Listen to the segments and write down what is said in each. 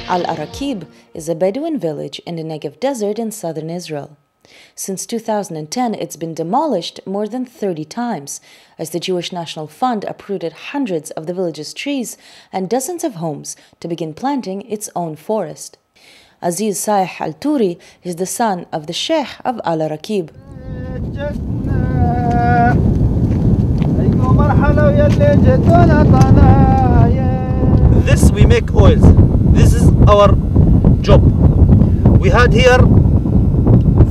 Al-Arakib is a Bedouin village in the Negev desert in southern Israel. Since 2010, it's been demolished more than 30 times, as the Jewish National Fund uprooted hundreds of the village's trees and dozens of homes to begin planting its own forest. Aziz Saih Al-Turi is the son of the Sheikh of Al-Arakib. This we make oils. This is our job. We had here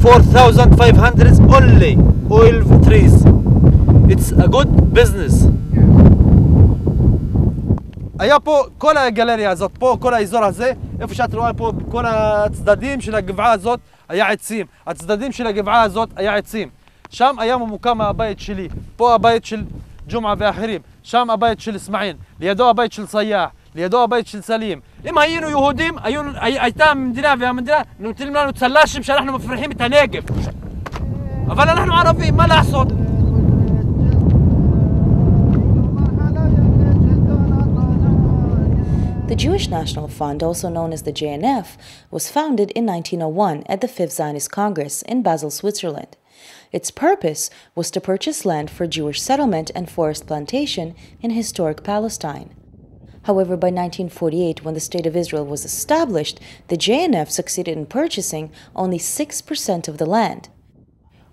4,500 only oil trees. It's a good business. היה פה כל הגלריה הזאת, פה כל האזור הזה, איפה שאת רואה פה, כל הצדדים של הגבעה הזאת היה עצים. הצדדים של הגבעה הזאת היה עצים. שם היה ממוקם הבית שלי, פה הבית של ג'ומעה ואחרים, שם הבית של אסמאעיל, לידו הבית של סייח, לידו הבית של סלים. אם היינו יהודים, הייתה המדינה והמדינה נותנים לנו צל"שים שאנחנו מפריחים את הנגב. אבל אנחנו ערבים, מה לעשות? The Jewish National Fund, also known as the JNF, was founded in 1901 at the Fifth Zionist Congress in Basel, Switzerland. Its purpose was to purchase land for Jewish settlement and forest plantation in historic Palestine. However, by 1948, when the State of Israel was established, the JNF succeeded in purchasing only 6% of the land.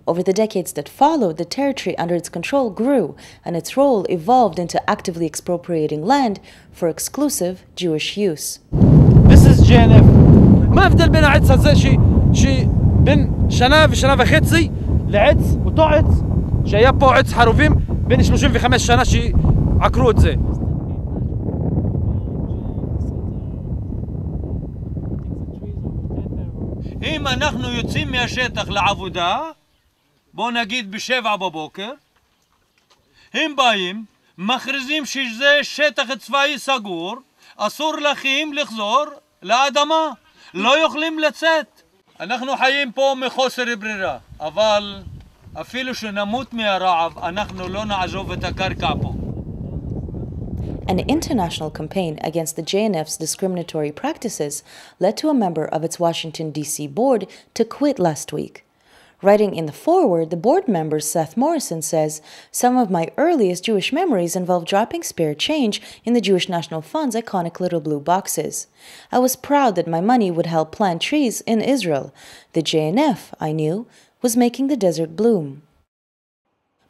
Over the decades that followed, the territory under its control grew, and its role evolved into actively expropriating land for exclusive Jewish use. This is JNF. ما أفضل بين عدس هذا شيء بين شنا וחצי לעץ אותו עץ שהיה פה עץ חרובים בין 35 שנה שעקרו את זה. אם אנחנו יוצאים מהשטח לעבודה, בוא נגיד ב7 בבוקר, הם באים, מכריזים שזה שטח צבאי סגור, אסור לכם לחזור לאדמה, לא יכולים לצאת. אנחנו חיים פה מחוסר ברירה, אבל אפילו שנמות מהרעב, אנחנו לא נעזוב את הקרקע פה. An international campaign against the JNF's discriminatory practices led to a member of its Washington, D.C. board to quit last week. Writing in the foreword, the board member Seth Morrison says, "Some of my earliest Jewish memories involve dropping spare change in the Jewish National Fund's iconic little blue boxes. I was proud that my money would help plant trees in Israel. The JNF, I knew, was making the desert bloom."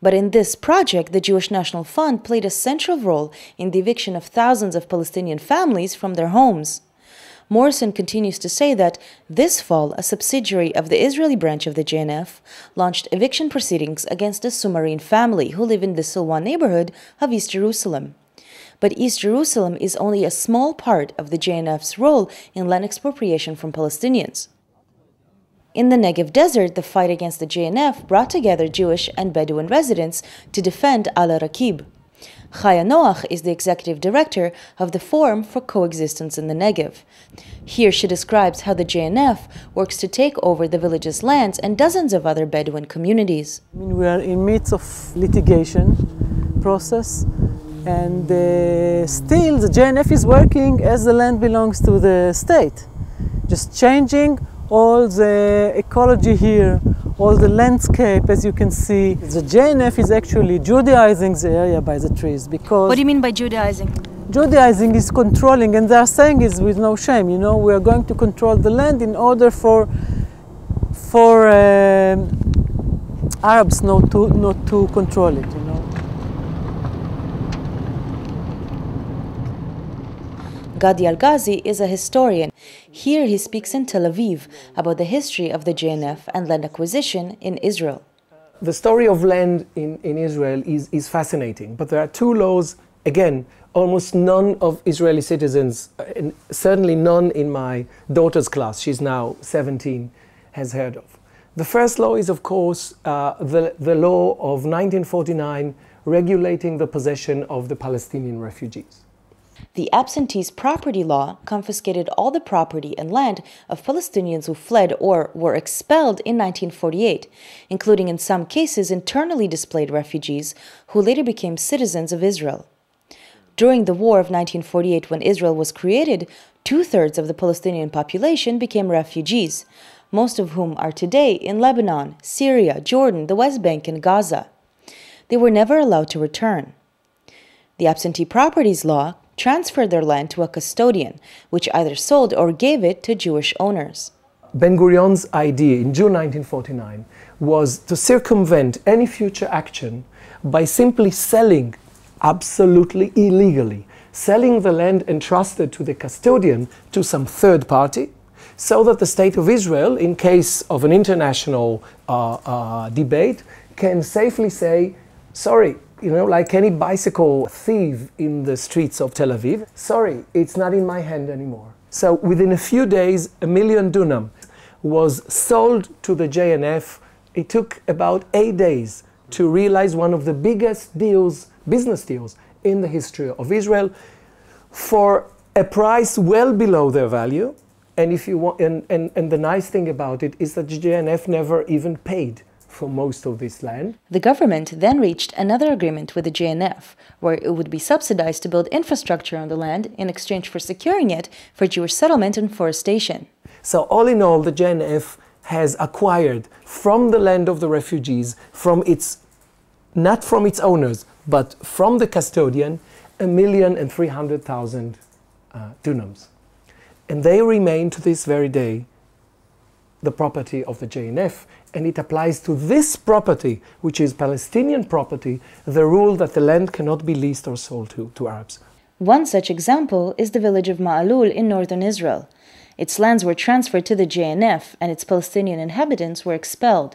But in this project, the Jewish National Fund played a central role in the eviction of thousands of Palestinian families from their homes. Morrison continues to say that this fall, a subsidiary of the Israeli branch of the JNF launched eviction proceedings against a Sumarine family who live in the Silwan neighborhood of East Jerusalem. But East Jerusalem is only a small part of the JNF's role in land expropriation from Palestinians. In the Negev desert, the fight against the JNF brought together Jewish and Bedouin residents to defend Al-Arakib. Chaya Noach is the executive director of the Forum for Coexistence in the Negev. Here she describes how the JNF works to take over the village's lands and dozens of other Bedouin communities. We are in midst of litigation process, and still the JNF is working as the land belongs to the state, just changing all the ecology here, all the landscape, as you can see. The JNF is actually Judaizing the area by the trees because... What do you mean by Judaizing? Judaizing is controlling, and they are saying is with no shame, you know, we are going to control the land in order for Arabs not to control it, you know. Gadi Al-Ghazi is a historian. Here he speaks in Tel Aviv about the history of the JNF and land acquisition in Israel. The story of land in Israel is fascinating, but there are two laws, again, almost none of Israeli citizens, and certainly none in my daughter's class, she's now 17, has heard of. The first law is, of course, the law of 1949 regulating the possession of the Palestinian refugees. The absentees property law confiscated all the property and land of Palestinians who fled or were expelled in 1948, including in some cases internally displaced refugees who later became citizens of Israel. During the War of 1948, when Israel was created, 2/3 of the Palestinian population became refugees, most of whom are today in Lebanon, Syria, Jordan, the West Bank, and Gaza. They were never allowed to return. The absentee properties law transferred their land to a custodian, which either sold or gave it to Jewish owners. Ben-Gurion's idea in June 1949 was to circumvent any future action by simply selling, absolutely illegally, selling the land entrusted to the custodian to some third party, so that the State of Israel, in case of an international debate, can safely say, sorry, like any bicycle thief in the streets of Tel Aviv, sorry, it's not in my hand anymore. So within a few days, 1 million dunam was sold to the JNF. It took about 8 days to realize one of the biggest deals, business deals, in the history of Israel, for a price well below their value. And if you want, and the nice thing about it is that the JNF never even paid for most of this land. The government then reached another agreement with the JNF, where it would be subsidized to build infrastructure on the land in exchange for securing it for Jewish settlement and forestation. So all in all, the JNF has acquired from the land of the refugees, not from its owners, but from the custodian, 1,300,000 dunams. And they remain to this very day the property of the JNF, and it applies to this property, which is Palestinian property, the rule that the land cannot be leased or sold to Arabs. One such example is the village of Ma'alul in northern Israel. Its lands were transferred to the JNF, and its Palestinian inhabitants were expelled.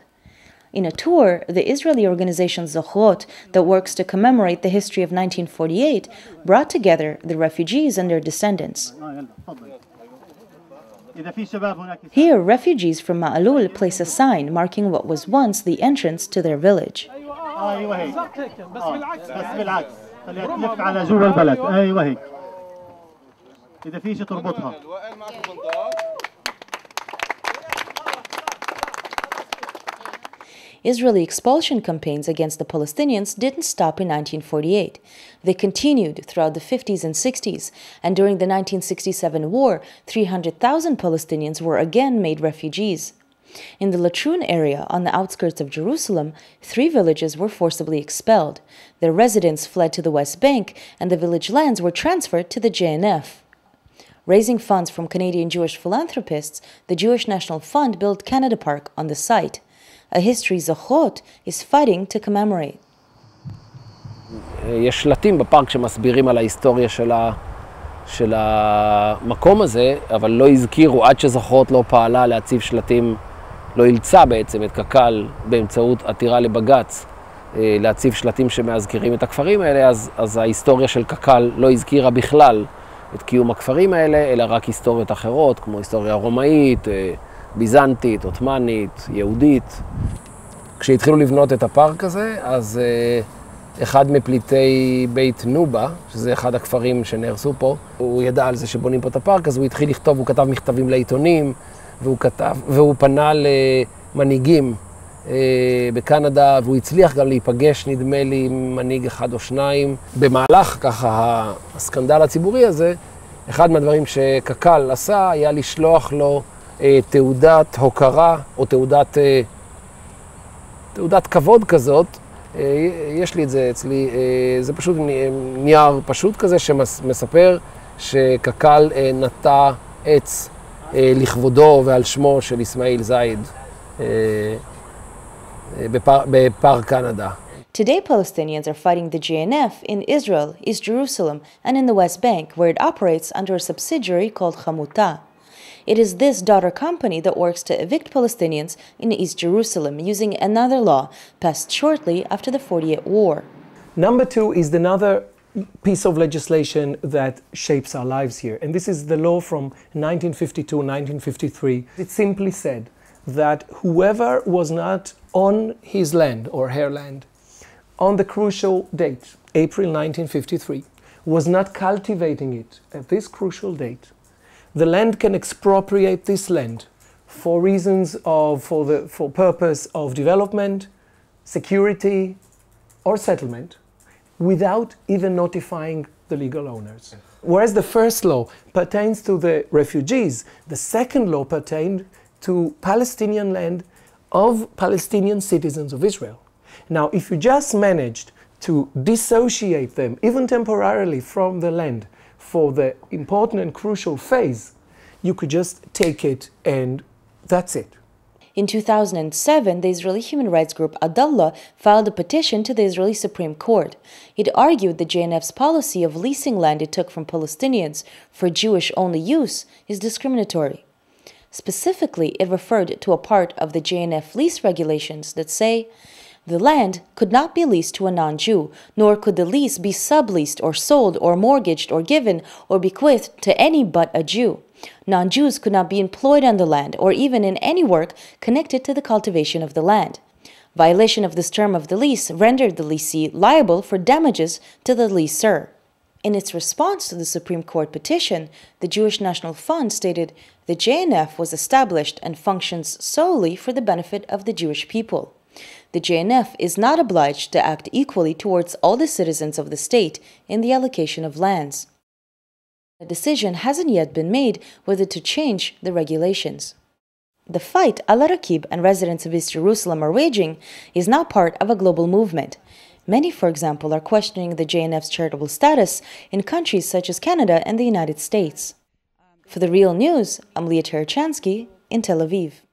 In a tour, the Israeli organization Zochrot, that works to commemorate the history of 1948, brought together the refugees and their descendants. Here, refugees from Ma'alul place a sign marking what was once the entrance to their village. Israeli expulsion campaigns against the Palestinians didn't stop in 1948. They continued throughout the 50s and 60s, and during the 1967 war, 300,000 Palestinians were again made refugees. In the Latrun area, on the outskirts of Jerusalem, 3 villages were forcibly expelled. Their residents fled to the West Bank, and the village lands were transferred to the JNF. Raising funds from Canadian Jewish philanthropists, the Jewish National Fund built Canada Park on the site, a history Zochrot is fighting to commemorate. יש שלטים בפארק שמסבירים על ההיסטוריה של המקום הזה, אבל לא הזכירו, עד שזוכרות לא פעלה להציב שלטים, לא אילצה בעצם את קק"ל באמצעות עתירה לבג"ץ להציב שלטים שמזכירים את הכפרים האלה, אז ההיסטוריה של קק"ל לא הזכירה בכלל את קיום הכפרים האלה, אלא רק היסטוריות אחרות, כמו היסטוריה רומאית, ביזנטית, עות'מאנית, יהודית. כשהתחילו לבנות את הפארק הזה, אז אחד מפליטי בית נובה, שזה אחד הכפרים שנהרסו פה, הוא ידע על זה שבונים פה את הפארק, אז הוא התחיל לכתוב, הוא כתב מכתבים לעיתונים, והוא פנה למנהיגים בקנדה, והוא הצליח גם להיפגש, נדמה לי, עם מנהיג אחד או שניים. במהלך ככה הסקנדל הציבורי הזה, אחד מהדברים שקק"ל עשה היה לשלוח לו תעודת הוקרה או תעודת כבוד כזאת. יש לי את זה אצלי, זה פשוט נייר פשוט כזה שמספר שקק"ל נטע עץ לכבודו ועל שמו של אסמאעיל זייד בפארק קנדה. Today, Palestinians are fighting the JNF in Israel, East Jerusalem, and in the West Bank, where it operates under a subsidiary called Hamuta. It is this daughter company that works to evict Palestinians in East Jerusalem using another law passed shortly after the 48 war. Number 2 is another piece of legislation that shapes our lives here. And this is the law from 1952, 1953. It simply said that whoever was not on his land or her land on the crucial date, April 1953, was not cultivating it at this crucial date, the land can expropriate this land for reasons for purpose of development, security, or settlement, without even notifying the legal owners. Whereas the first law pertains to the refugees, the second law pertained to Palestinian land of Palestinian citizens of Israel. Now, if you just managed to dissociate them, even temporarily, from the land for the important and crucial phase, you could just take it and that's it. In 2007, the Israeli human rights group Adallah filed a petition to the Israeli Supreme Court. It argued the JNF's policy of leasing land it took from Palestinians for Jewish-only use is discriminatory. Specifically, it referred to a part of the JNF lease regulations that say, the land could not be leased to a non-Jew, nor could the lease be subleased or sold or mortgaged or given or bequeathed to any but a Jew. Non-Jews could not be employed on the land or even in any work connected to the cultivation of the land. Violation of this term of the lease rendered the leasee liable for damages to the leaser. In its response to the Supreme Court petition, the Jewish National Fund stated the JNF was established and functions solely for the benefit of the Jewish people. The JNF is not obliged to act equally towards all the citizens of the state in the allocation of lands. A decision hasn't yet been made whether to change the regulations. The fight Al-Rakib and residents of East Jerusalem are waging is not part of a global movement. Many, for example, are questioning the JNF's charitable status in countries such as Canada and the United States. For The Real News, I'm Leah Terechansky in Tel Aviv.